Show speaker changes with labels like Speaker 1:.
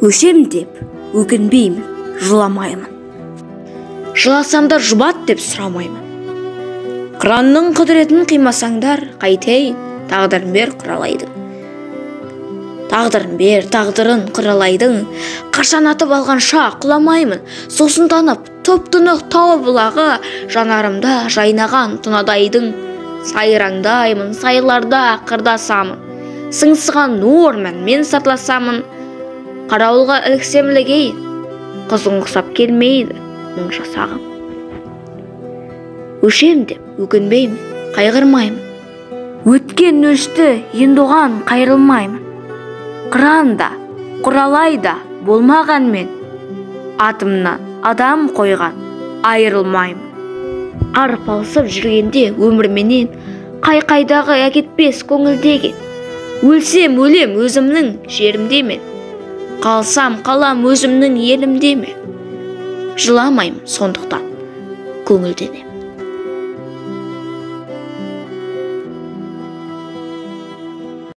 Speaker 1: Өшем деп өкінбеймін, жыламаймын. Жыласам да жұбат деп сұрамаймын. Қыранның құдіретін қимасаңдар, қайтейін, тағдырын бер құралайдың. Тағдырын бер, тағдырын құралайдың. Қашан атып алғанша құламаймын. Сосын танып, топ-тұнық тау бұлағы, жанарымда жайнаған тұнадайдың. Сайраңдаймын, сайларда қырдасамын. Сыңсыған нұрмен мен сатласамын. Қарауылға іліксемлігейін, қызың құсап келмейді мың жасағым. Өшем деп өкінбеймін, қайғырмаймын. Өткен өшті, енді оған қайрылмаймын. Қыранда, құралайда болмаған мен, атымнан адам қойған айырылмаймын. Арпалысып жүргенде өмірменен, қай-қайдағы әкетпес көңілдеген. Өлсем өлем өзімнің жерімде мен, қалсам қалам өзімнің елімде мен. Жыламаймын сондықтан көңілденем.